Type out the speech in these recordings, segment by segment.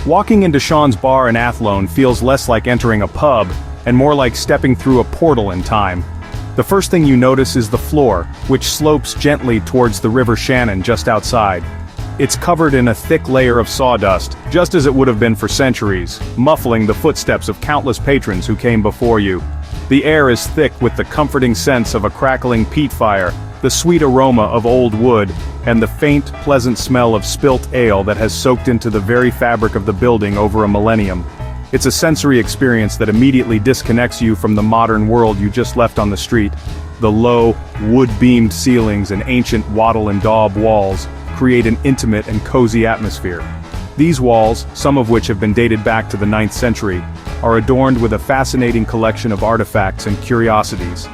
Walking into Sean's Bar in Athlone feels less like entering a pub, and more like stepping through a portal in time. The first thing you notice is the floor, which slopes gently towards the River Shannon just outside. It's covered in a thick layer of sawdust, just as it would have been for centuries, muffling the footsteps of countless patrons who came before you. The air is thick with the comforting sense of a crackling peat fire, the sweet aroma of old wood, and the faint, pleasant smell of spilt ale that has soaked into the very fabric of the building over a millennium. It's a sensory experience that immediately disconnects you from the modern world you just left on the street. The low, wood-beamed ceilings and ancient wattle and daub walls create an intimate and cozy atmosphere. These walls, some of which have been dated back to the 9th century, are adorned with a fascinating collection of artifacts and curiosities.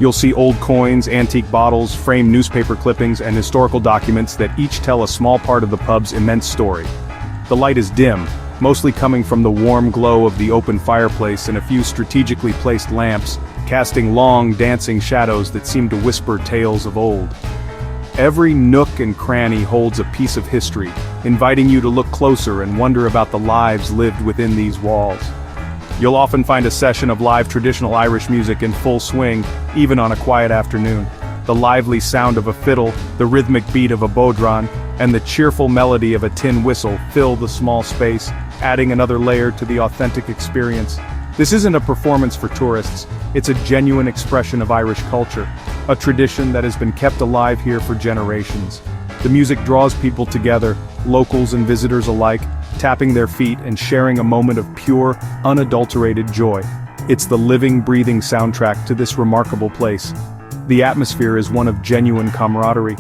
You'll see old coins, antique bottles, framed newspaper clippings, and historical documents that each tell a small part of the pub's immense story. The light is dim, mostly coming from the warm glow of the open fireplace and a few strategically placed lamps, casting long, dancing shadows that seem to whisper tales of old. Every nook and cranny holds a piece of history, inviting you to look closer and wonder about the lives lived within these walls. You'll often find a session of live traditional Irish music in full swing, even on a quiet afternoon. The lively sound of a fiddle, the rhythmic beat of a bodhrán, and the cheerful melody of a tin whistle fill the small space, adding another layer to the authentic experience. This isn't a performance for tourists, it's a genuine expression of Irish culture, a tradition that has been kept alive here for generations. The music draws people together, locals and visitors alike, tapping their feet and sharing a moment of pure, unadulterated joy. It's the living, breathing soundtrack to this remarkable place. The atmosphere is one of genuine camaraderie.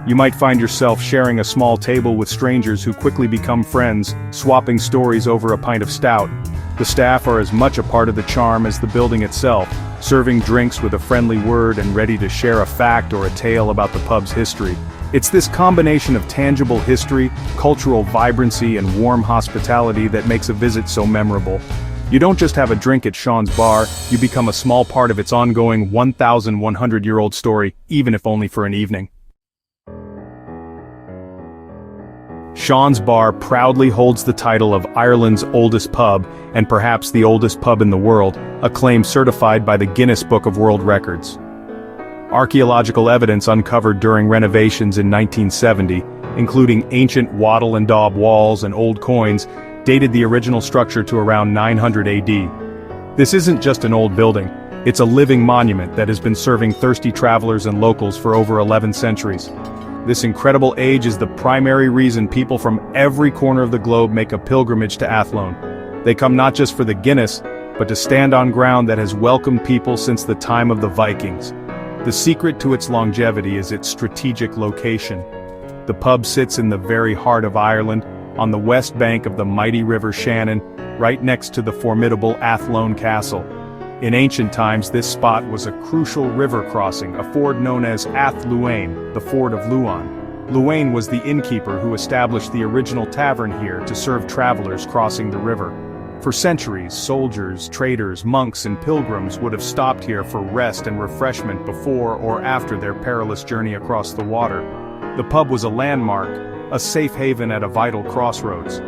You might find yourself sharing a small table with strangers who quickly become friends, swapping stories over a pint of stout. The staff are as much a part of the charm as the building itself, serving drinks with a friendly word and ready to share a fact or a tale about the pub's history. It's this combination of tangible history, cultural vibrancy, and warm hospitality that makes a visit so memorable. You don't just have a drink at Sean's Bar, you become a small part of its ongoing 1,100-year-old story, even if only for an evening. Sean's Bar proudly holds the title of Ireland's oldest pub, and perhaps the oldest pub in the world, a claim certified by the Guinness Book of World Records. Archaeological evidence uncovered during renovations in 1970, including ancient wattle and daub walls and old coins, dated the original structure to around 900 AD. This isn't just an old building, it's a living monument that has been serving thirsty travelers and locals for over 11 centuries. This incredible age is the primary reason people from every corner of the globe make a pilgrimage to Athlone. They come not just for the Guinness, but to stand on ground that has welcomed people since the time of the Vikings. The secret to its longevity is its strategic location. The pub sits in the very heart of Ireland, on the west bank of the mighty River Shannon, right next to the formidable Athlone Castle. In ancient times, this spot was a crucial river crossing, a ford known as Athlone, the Ford of Luan. Luan was the innkeeper who established the original tavern here to serve travelers crossing the river. For centuries, soldiers, traders, monks, and pilgrims would have stopped here for rest and refreshment before or after their perilous journey across the water. The pub was a landmark, a safe haven at a vital crossroads.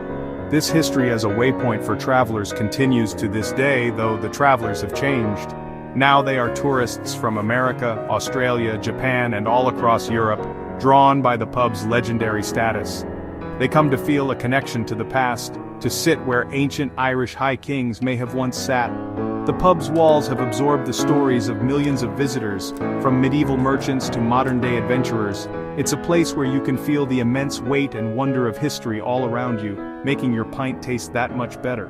This history as a waypoint for travelers continues to this day, though the travelers have changed. Now they are tourists from America, Australia, Japan, and all across Europe, drawn by the pub's legendary status. They come to feel a connection to the past, to sit where ancient Irish high kings may have once sat. The pub's walls have absorbed the stories of millions of visitors, from medieval merchants to modern-day adventurers. It's a place where you can feel the immense weight and wonder of history all around you, making your pint taste that much better.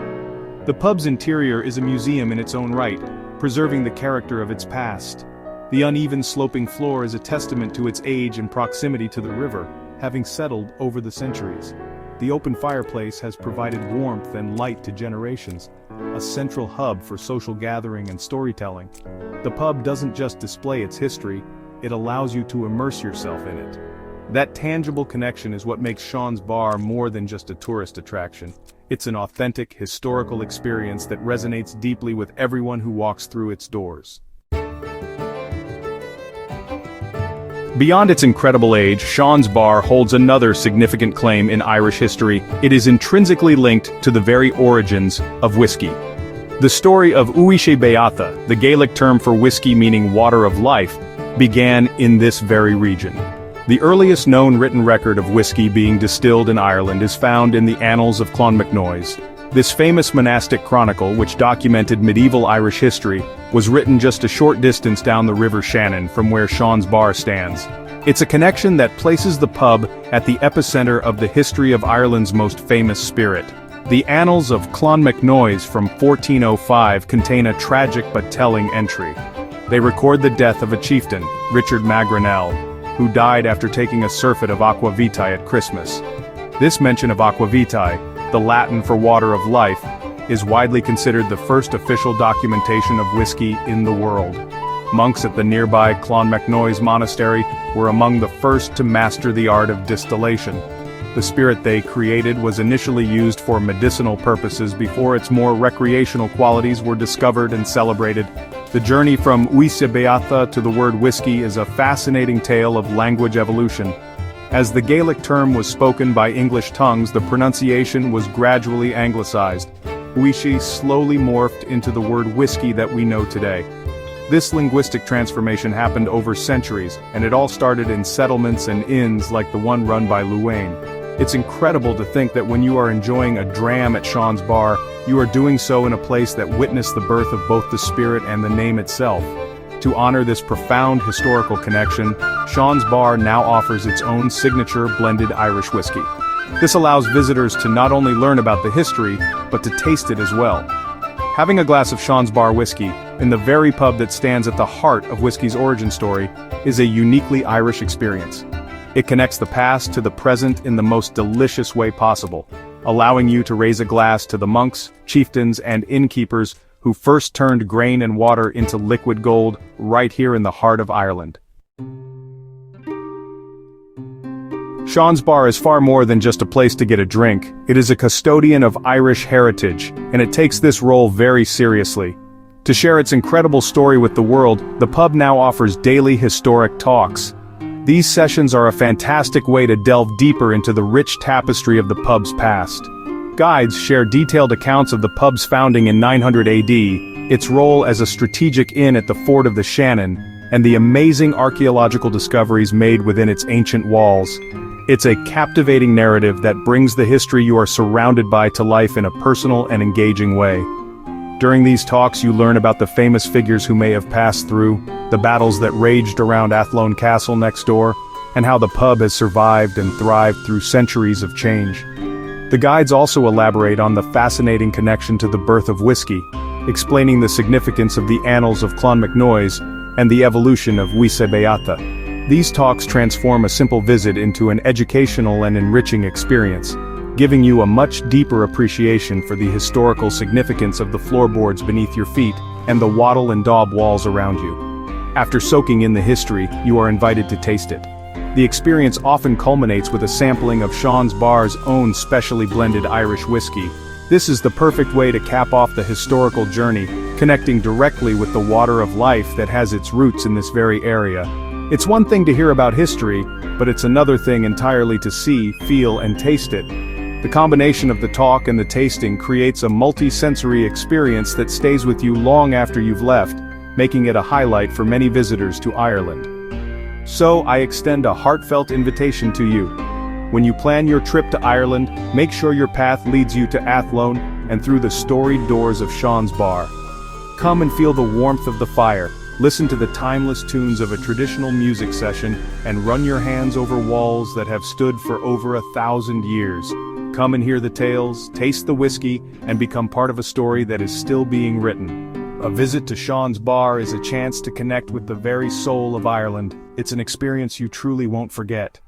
The pub's interior is a museum in its own right, preserving the character of its past. The uneven sloping floor is a testament to its age and proximity to the river, having settled over the centuries. The open fireplace has provided warmth and light to generations, a central hub for social gathering and storytelling. The pub doesn't just display its history, it allows you to immerse yourself in it. That tangible connection is what makes Sean's Bar more than just a tourist attraction. It's an authentic, historical experience that resonates deeply with everyone who walks through its doors. Beyond its incredible age, Sean's Bar holds another significant claim in Irish history. It is intrinsically linked to the very origins of whiskey. The story of Uisce Beata, the Gaelic term for whiskey meaning water of life, began in this very region. The earliest known written record of whiskey being distilled in Ireland is found in the Annals of Clonmacnoise. This famous monastic chronicle, which documented medieval Irish history, was written just a short distance down the River Shannon from where Sean's Bar stands. It's a connection that places the pub at the epicenter of the history of Ireland's most famous spirit. The Annals of Clonmacnoise from 1405 contain a tragic but telling entry. They record the death of a chieftain, Richard Magranel, who died after taking a surfeit of aqua vitae at Christmas. This mention of aqua vitae, the Latin for water of life, is widely considered the first official documentation of whiskey in the world. Monks at the nearby Clonmacnoise monastery were among the first to master the art of distillation. The spirit they created was initially used for medicinal purposes before its more recreational qualities were discovered and celebrated. The journey from Uisce Beata to the word whiskey is a fascinating tale of language evolution. As the Gaelic term was spoken by English tongues, the pronunciation was gradually anglicized. Uisce slowly morphed into the word whiskey that we know today. This linguistic transformation happened over centuries, and it all started in settlements and inns like the one run by Luane. It's incredible to think that when you are enjoying a dram at Sean's Bar, you are doing so in a place that witnessed the birth of both the spirit and the name itself. To honor this profound historical connection, Sean's Bar now offers its own signature blended Irish whiskey. This allows visitors to not only learn about the history, but to taste it as well. Having a glass of Sean's Bar whiskey, in the very pub that stands at the heart of whiskey's origin story, is a uniquely Irish experience. It connects the past to the present in the most delicious way possible, allowing you to raise a glass to the monks, chieftains, and innkeepers who first turned grain and water into liquid gold right here in the heart of Ireland. Sean's Bar is far more than just a place to get a drink. It is a custodian of Irish heritage, and it takes this role very seriously. To share its incredible story with the world, the pub now offers daily historic talks. These sessions are a fantastic way to delve deeper into the rich tapestry of the pub's past. Guides share detailed accounts of the pub's founding in 900 AD, its role as a strategic inn at the ford of the Shannon, and the amazing archaeological discoveries made within its ancient walls. It's a captivating narrative that brings the history you are surrounded by to life in a personal and engaging way. During these talks you learn about the famous figures who may have passed through, the battles that raged around Athlone Castle next door, and how the pub has survived and thrived through centuries of change. The guides also elaborate on the fascinating connection to the birth of whiskey, explaining the significance of the Annals of Clonmacnoise and the evolution of Uisce Beata. These talks transform a simple visit into an educational and enriching experience, giving you a much deeper appreciation for the historical significance of the floorboards beneath your feet and the wattle and daub walls around you. After soaking in the history, you are invited to taste it. The experience often culminates with a sampling of Sean's Bar's own specially blended Irish whiskey. This is the perfect way to cap off the historical journey, connecting directly with the water of life that has its roots in this very area. It's one thing to hear about history, but it's another thing entirely to see, feel, and taste it. The combination of the talk and the tasting creates a multi-sensory experience that stays with you long after you've left, making it a highlight for many visitors to Ireland. So I extend a heartfelt invitation to you. When you plan your trip to Ireland, make sure your path leads you to Athlone and through the storied doors of Sean's Bar. Come and feel the warmth of the fire, listen to the timeless tunes of a traditional music session, and run your hands over walls that have stood for over 1,000 years. Come and hear the tales, taste the whiskey, and become part of a story that is still being written. A visit to Sean's Bar is a chance to connect with the very soul of Ireland. It's an experience you truly won't forget.